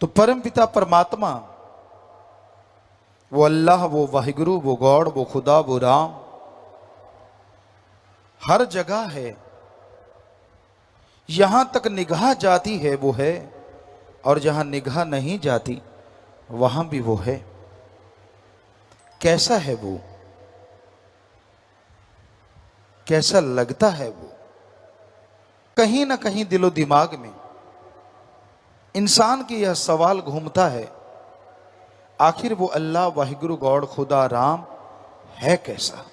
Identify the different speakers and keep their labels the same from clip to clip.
Speaker 1: तो परम पिता परमात्मा, वो अल्लाह, वो वाहिगुरु, वो गॉड, वो खुदा, वो राम हर जगह है। यहां तक निगाह जाती है वो है, और जहां निगाह नहीं जाती वहां भी वो है। कैसा है वो, कैसा लगता है वो? कहीं ना कहीं दिलो दिमाग में इंसान की यह सवाल घूमता है, आखिर वो अल्लाह, वाहिगुरु, गॉड, खुदा, राम है कैसा?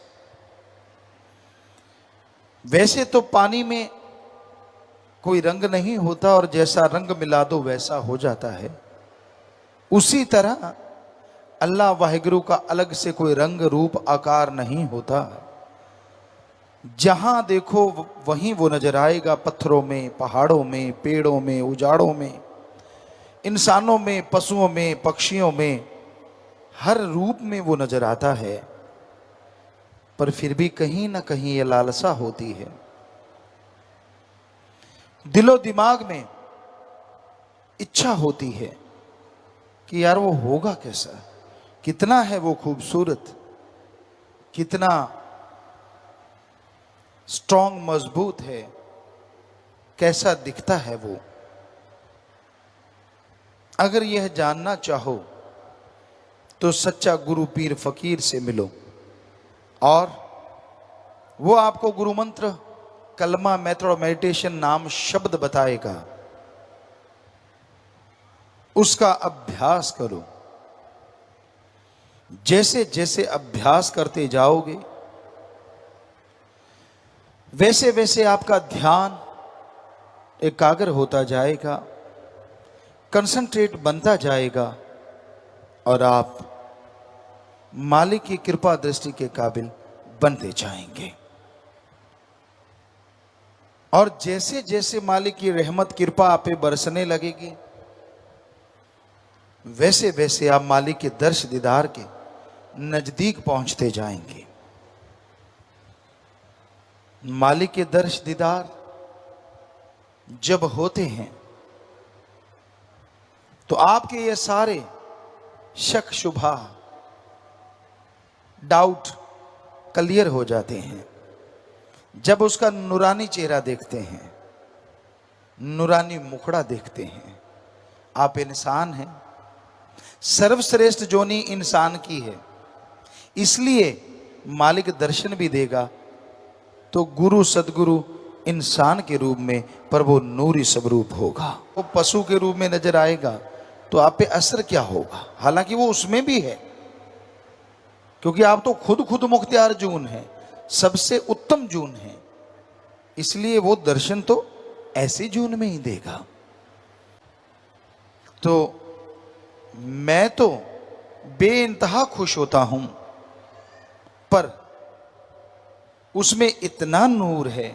Speaker 1: वैसे तो पानी में कोई रंग नहीं होता और जैसा रंग मिला दो वैसा हो जाता है। उसी तरह अल्लाह वाहिगुरु का अलग से कोई रंग रूप आकार नहीं होता। जहां देखो वहीं वो नजर आएगा, पत्थरों में, पहाड़ों में, पेड़ों में, उजाड़ों में, इंसानों में, पशुओं में, पक्षियों में, हर रूप में वो नजर आता है। पर फिर भी कहीं ना कहीं ये लालसा होती है, दिलो दिमाग में इच्छा होती है कि यार वो होगा कैसा, कितना है वो खूबसूरत, कितना स्ट्रांग, मजबूत है, कैसा दिखता है वो। अगर यह जानना चाहो तो सच्चा गुरु पीर फकीर से मिलो, और वो आपको गुरु मंत्र, कलमा, मेथड ऑफ मेडिटेशन नाम शब्द बताएगा। उसका अभ्यास करो। जैसे जैसे अभ्यास करते जाओगे वैसे वैसे आपका ध्यान एकाग्र होता जाएगा, कंसंट्रेट बनता जाएगा, और आप मालिक की कृपा दृष्टि के काबिल बनते जाएंगे। और जैसे जैसे मालिक की रहमत, कृपा आप पे बरसने लगेगी, वैसे वैसे आप मालिक के दर्श दीदार के नजदीक पहुंचते जाएंगे। मालिक के दर्श दीदार जब होते हैं तो आपके ये सारे शक, शुभा, डाउट क्लियर हो जाते हैं। जब उसका नूरानी चेहरा देखते हैं, नूरानी मुखड़ा देखते हैं, आप इंसान हैं। सर्वश्रेष्ठ जोनी इंसान की है, इसलिए मालिक दर्शन भी देगा तो गुरु सदगुरु इंसान के रूप में, पर वो नूरी स्वरूप होगा। वो पशु के रूप में नजर आएगा तो आप पे असर क्या होगा? हालांकि वो उसमें भी है, क्योंकि आप तो खुद मुख्तियार जून है, सबसे उत्तम जून है, इसलिए वो दर्शन तो ऐसी जून में ही देगा। तो मैं तो बेइंतहा खुश होता हूं, पर उसमें इतना नूर है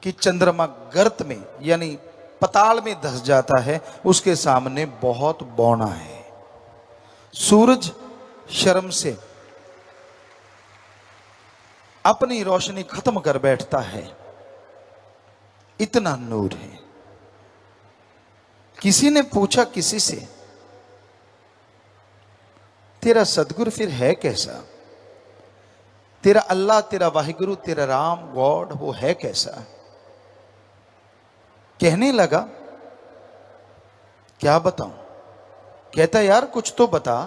Speaker 1: कि चंद्रमा गर्त में यानी पताल में धस जाता है, उसके सामने बहुत बौना है। सूरज शर्म से अपनी रोशनी खत्म कर बैठता है, इतना नूर है। किसी ने पूछा किसी से, तेरा सदगुरु फिर है कैसा? तेरा अल्लाह, तेरा वाहिगुरु, तेरा राम, गॉड, वो है कैसा? कहने लगा, क्या बताऊं? कहता यार कुछ तो बता।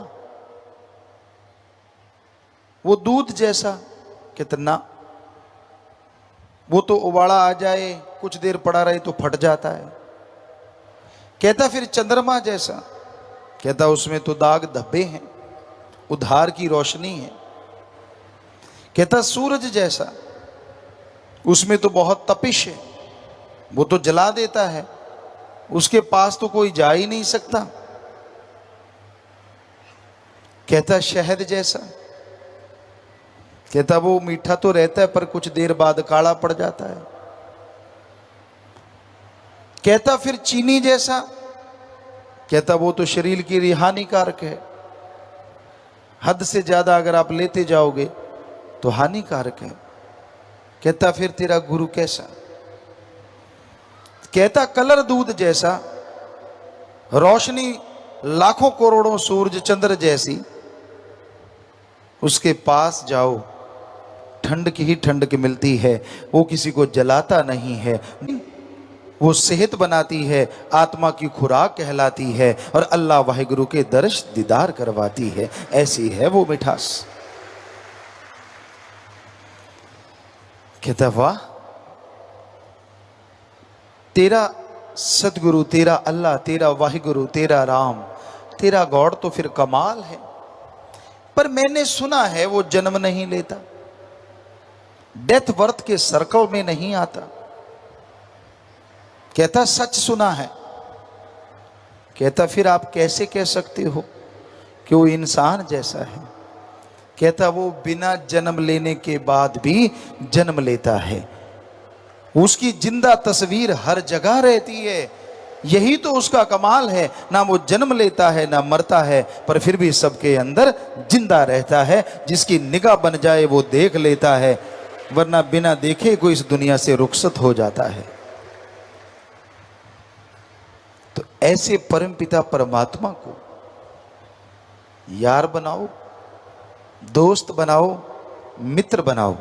Speaker 1: वो दूध जैसा, कितना, वो तो उबाला आ जाए, कुछ देर पड़ा रहे तो फट जाता है। कहता फिर चंद्रमा जैसा, कहता उसमें तो दाग धब्बे हैं, उधार की रोशनी है। कहता सूरज जैसा, उसमें तो बहुत तपिश है, वो तो जला देता है, उसके पास तो कोई जा ही नहीं सकता। कहता शहद जैसा, कहता वो मीठा तो रहता है पर कुछ देर बाद काला पड़ जाता है। कहता फिर चीनी जैसा, कहता वो तो शरीर के लिए हानिकारक है, हद से ज्यादा अगर आप लेते जाओगे तो हानिकारक है। कहता फिर तेरा गुरु कैसा? कहता कलर दूध जैसा, रोशनी लाखों करोड़ों सूरज चंद्र जैसी, उसके पास जाओ ठंड की ही ठंड की मिलती है। वो किसी को जलाता नहीं है, वो सेहत बनाती है, आत्मा की खुराक कहलाती है और अल्लाह वाहिगुरु के दर्श दीदार करवाती है। ऐसी है वो मिठास। कहता वाह, तेरा सतगुरु, तेरा अल्लाह, तेरा वाहिगुरु, तेरा राम, तेरा गॉड तो फिर कमाल है। पर मैंने सुना है वो जन्म नहीं लेता, डेथ बर्थ के सर्कल में नहीं आता। कहता सच सुना है। कहता फिर आप कैसे कह सकते हो कि वो इंसान जैसा है? कहता वो बिना जन्म लेने के बाद भी जन्म लेता है, उसकी जिंदा तस्वीर हर जगह रहती है। यही तो उसका कमाल है, ना वो जन्म लेता है ना मरता है, पर फिर भी सबके अंदर जिंदा रहता है। जिसकी निगाह बन जाए वो देख लेता है, वरना बिना देखे कोई इस दुनिया से रुखसत हो जाता है। तो ऐसे परमपिता परमात्मा को यार बनाओ, दोस्त बनाओ, मित्र बनाओ।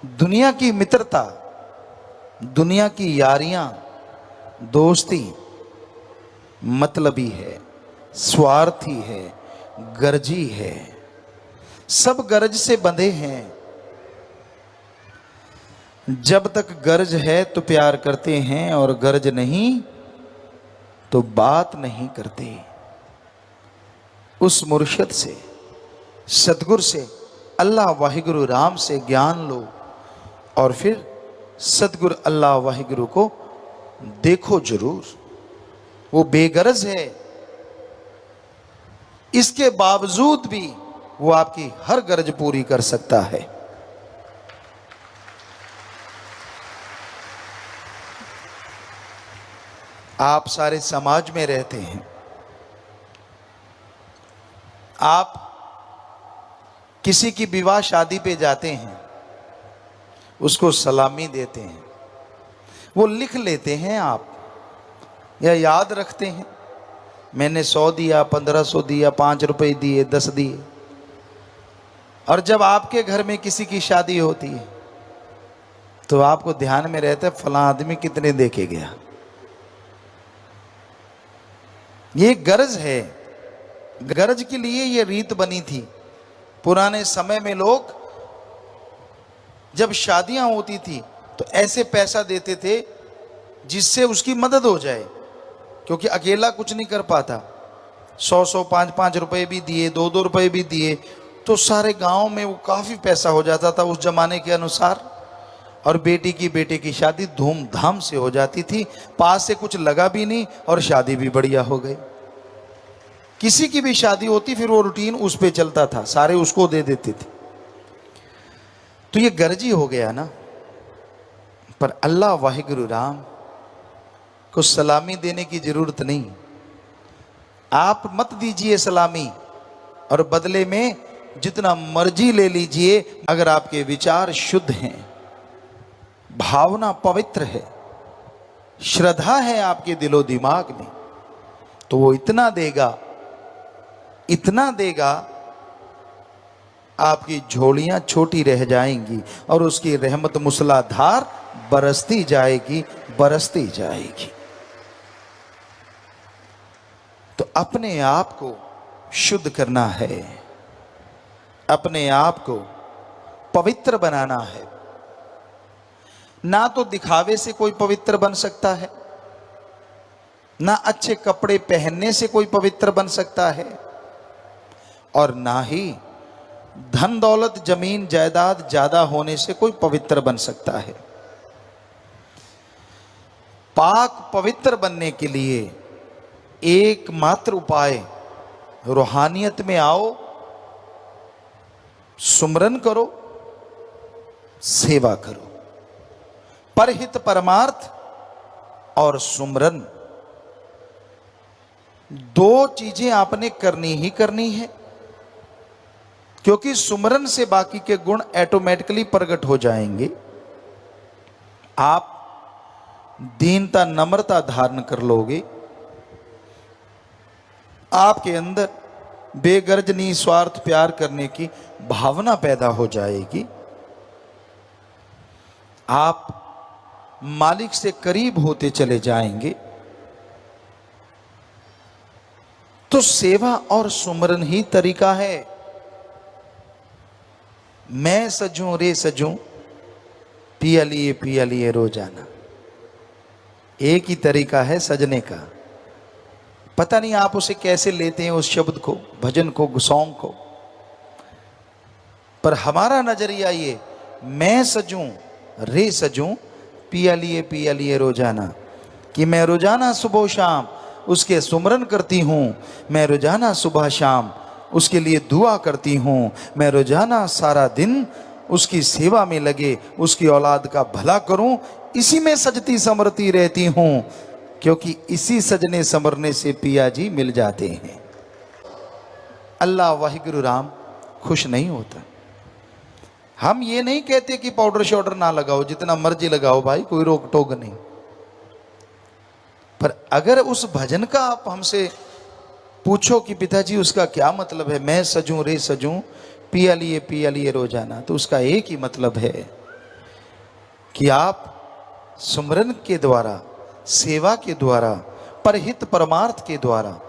Speaker 1: दुनिया की मित्रता, दुनिया की यारियां, दोस्ती मतलबी है, स्वार्थी है, गर्जी है। सब गर्ज से बंधे हैं। जब तक गर्ज है तो प्यार करते हैं, और गर्ज नहीं तो बात नहीं करते। उस मुर्शिद से, सतगुरु से, अल्लाह वाहिगुरु राम से ज्ञान लो, और फिर सतगुरु अल्लाह वाहिगुरु को देखो जरूर। वो बेगरज है, इसके बावजूद भी वो आपकी हर गरज पूरी कर सकता है। आप सारे समाज में रहते हैं, आप किसी की विवाह शादी पे जाते हैं, उसको सलामी देते हैं, वो लिख लेते हैं आप, या याद रखते हैं। मैंने 100 दिया, 1500 दिया, 5 रुपए दिए, 10 दिए। और जब आपके घर में किसी की शादी होती है तो आपको ध्यान में रहता है फलां आदमी कितने दे के गया। ये गरज है, गरज के लिए ये रीत बनी थी। पुराने समय में लोग जब शादियां होती थी तो ऐसे पैसा देते थे जिससे उसकी मदद हो जाए, क्योंकि अकेला कुछ नहीं कर पाता। 100-100, 5-5 रुपए भी दिए, 2-2 रुपए भी दिए, तो सारे गांव में वो काफी पैसा हो जाता था उस जमाने के अनुसार। और बेटे की शादी धूमधाम से हो जाती थी, पास से कुछ लगा भी नहीं और शादी भी बढ़िया हो गई। किसी की भी शादी होती फिर वो रूटीन उस पे चलता था, सारे उसको दे देते थे। तो ये गर्जी हो गया ना। पर अल्लाह वाहिगुरु राम को सलामी देने की जरूरत नहीं। आप मत दीजिए सलामी, और बदले में जितना मर्जी ले लीजिए। अगर आपके विचार शुद्ध हैं, भावना पवित्र है, श्रद्धा है आपके दिलो दिमाग में, तो वो इतना देगा, इतना देगा, आपकी झोलियां छोटी रह जाएंगी और उसकी रहमत मूसलाधार बरसती जाएगी, बरसती जाएगी। तो अपने आप को शुद्ध करना है, अपने आप को पवित्र बनाना है। ना तो दिखावे से कोई पवित्र बन सकता है, ना अच्छे कपड़े पहनने से कोई पवित्र बन सकता है, और ना ही धन दौलत जमीन जायदाद ज्यादा होने से कोई पवित्र बन सकता है। पाक पवित्र बनने के लिए एकमात्र उपाय, रूहानियत में आओ, सुमरन करो, सेवा करो। परहित परमार्थ और सुमरन, दो चीजें आपने करनी ही करनी है, क्योंकि सुमरन से बाकी के गुण ऑटोमेटिकली प्रकट हो जाएंगे। आप दीनता नम्रता धारण कर लोगे आपके अंदर बेगर्ज निस्वार्थ प्यार करने की भावना पैदा हो जाएगी। आप मालिक से करीब होते चले जाएंगे। तो सेवा और सुमरन ही तरीका है। मैं सजूं रे सजूं पिया लिए रोजाना, एक ही तरीका है सजने का। पता नहीं आप उसे कैसे लेते हैं, उस शब्द को, भजन को, सॉन्ग को, पर हमारा नजरिया ये, मैं सजूं रे सजूं पिया लिए रोजाना, कि मैं रोजाना सुबह शाम उसके सुमरन करती हूं, मैं रोजाना सुबह शाम उसके लिए दुआ करती हूं, मैं रोजाना सारा दिन उसकी सेवा में लगे उसकी औलाद का भला करूं, इसी में सजती संवरती रहती हूं, क्योंकि इसी सजने संवरने से पिया जी मिल जाते हैं। अल्लाह वाहिगुरु राम खुश नहीं होता। हम ये नहीं कहते कि पाउडर शाउडर ना लगाओ, जितना मर्जी लगाओ भाई, कोई रोक टोक नहीं। पर अगर उस भजन का आप हमसे पूछो कि पिताजी उसका क्या मतलब है, मैं सजूं रे सजूं पिया लिए रोजाना, तो उसका एक ही मतलब है कि आप सुमरन के द्वारा, सेवा के द्वारा, परहित परमार्थ के द्वारा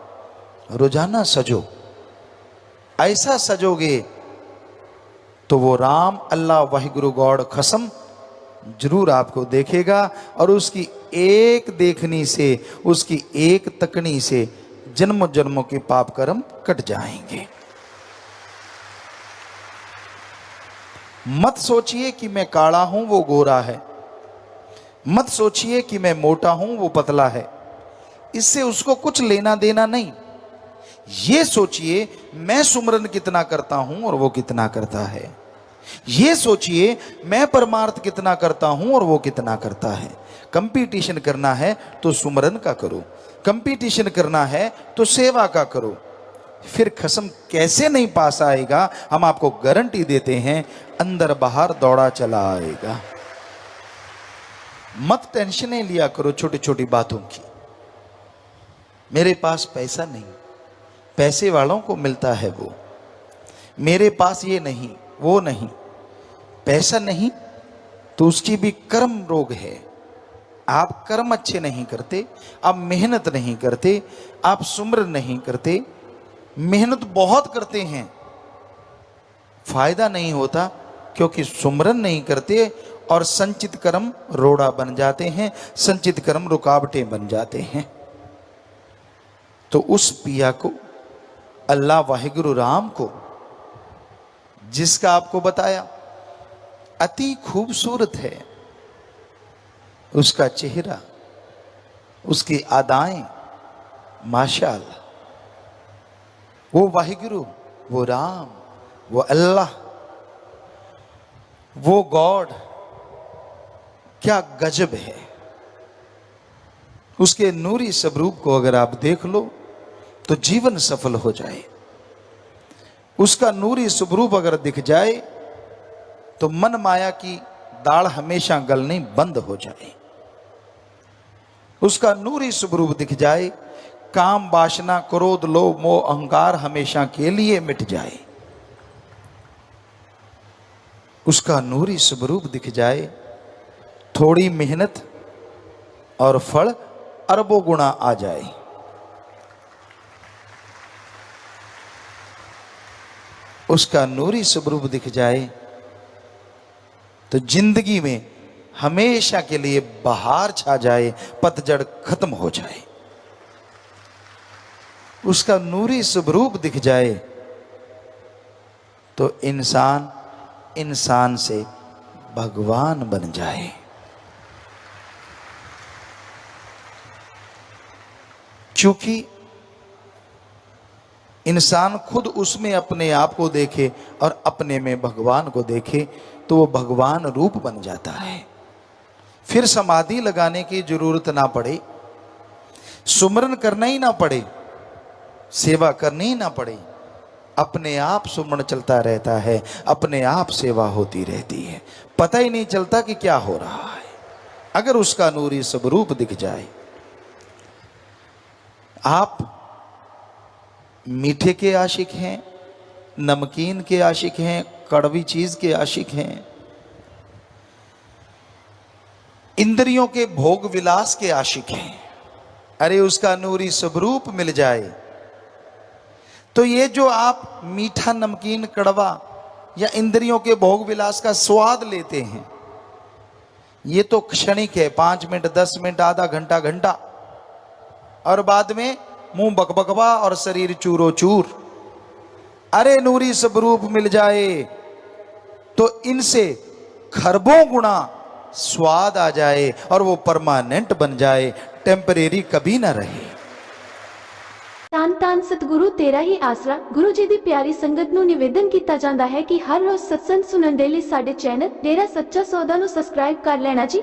Speaker 1: रोजाना सजो। ऐसा सजोगे तो वो राम, अल्लाह वाहिगुरु गॉड कसम जरूर आपको देखेगा, और उसकी एक देखनी से, उसकी एक तकनी से जन्म जन्मों के पाप कर्म कट जाएंगे। मत सोचिए कि मैं काला हूं वो गोरा है, मत सोचिए कि मैं मोटा हूं वो पतला है, इससे उसको कुछ लेना देना नहीं। ये सोचिए मैं सुमरन कितना करता हूं और वो कितना करता है। ये सोचिए मैं परमार्थ कितना करता हूं और वो कितना करता है। कंपटीशन करना है तो सुमरन का करो, कंपटीशन करना है तो सेवा का करो, फिर खसम कैसे नहीं पास आएगा, हम आपको गारंटी देते हैं, अंदर बाहर दौड़ा चला आएगा। मत टेंशनें लिया करो छोटी छोटी बातों की। मेरे पास पैसा नहीं, पैसे वालों को मिलता है वो, मेरे पास ये नहीं वो नहीं। पैसा नहीं तो उसकी भी कर्म रोग है। आप कर्म अच्छे नहीं करते, आप मेहनत नहीं करते, आप सुमरन नहीं करते, मेहनत बहुत करते हैं, फायदा नहीं होता, क्योंकि सुमरन नहीं करते और संचित कर्म रोड़ा बन जाते हैं, संचित कर्म रुकावटें बन जाते हैं। तो उस पिया को, अल्लाह वाहिगुरु राम को, जिसका आपको बताया अति खूबसूरत है उसका चेहरा, उसकी अदाएं, माशाअल्लाह, वो वाहिगुरु, वो राम, वो अल्लाह, वो गॉड, क्या गजब है। उसके नूरी स्वरूप को अगर आप देख लो तो जीवन सफल हो जाए। उसका नूरी स्वरूप अगर दिख जाए तो मन माया की दाढ़ हमेशा गलनी बंद हो जाए। उसका नूरी स्वरूप दिख जाए, काम वासना क्रोध लोभ मोह अहंकार हमेशा के लिए मिट जाए। उसका नूरी स्वरूप दिख जाए, थोड़ी मेहनत और फल अरबों गुना आ जाए। उसका नूरी स्वरूप दिख जाए तो जिंदगी में हमेशा के लिए बहार छा जाए, पतझड़ खत्म हो जाए। उसका नूरी स्वरूप दिख जाए तो इंसान इंसान से भगवान बन जाए। क्योंकि इंसान खुद उसमें अपने आप को देखे और अपने में भगवान को देखे तो वो भगवान रूप बन जाता है। फिर समाधि लगाने की जरूरत ना पड़े, सुमरन करना ही ना पड़े, सेवा करनी ही ना पड़े, अपने आप सुमरन चलता रहता है, अपने आप सेवा होती रहती है, पता ही नहीं चलता कि क्या हो रहा है, अगर उसका नूरी स्वरूप दिख जाए। आप मीठे के आशिक हैं, नमकीन के आशिक हैं, कड़वी चीज के आशिक हैं, इंद्रियों के भोग विलास के आशिक हैं। अरे उसका नूरी स्वरूप मिल जाए तो ये जो आप मीठा, नमकीन, कड़वा या इंद्रियों के भोग विलास का स्वाद लेते हैं, ये तो क्षणिक है, 5 मिनट, 10 मिनट, आधा घंटा, घंटा, और बाद में मुंह बकबकवा और शरीर चूरो चूर। अरे नूरी स्वरूप मिल जाए तो इनसे खरबों गुना स्वाद आ जाए और वो परमानेंट बन जाए, टेम्परेरी कभी ना रहे।
Speaker 2: ਧੰਨ ਧੰਨ ਸਤਿਗੁਰੂ ਤੇਰਾ ਹੀ ਆਸਰਾ। ਗੁਰੂ ਜੀ ਦੀ ਪਿਆਰੀ ਸੰਗਤ ਨੂੰ ਨਿਵੇਦਨ ਕੀਤਾ ਜਾਂਦਾ ਹੈ ਕਿ ਹਰ ਰੋਜ਼ ਸਤਸੰਗ ਸੁਣਨ ਦੇ ਲਈ ਸਾਡੇ ਚੈਨਲ ਡੇਰਾ ਸੱਚਾ ਸੌਦਾ ਨੂੰ ਸਬਸਕ੍ਰਾਈਬ ਕਰ ਲੈਣਾ ਜੀ।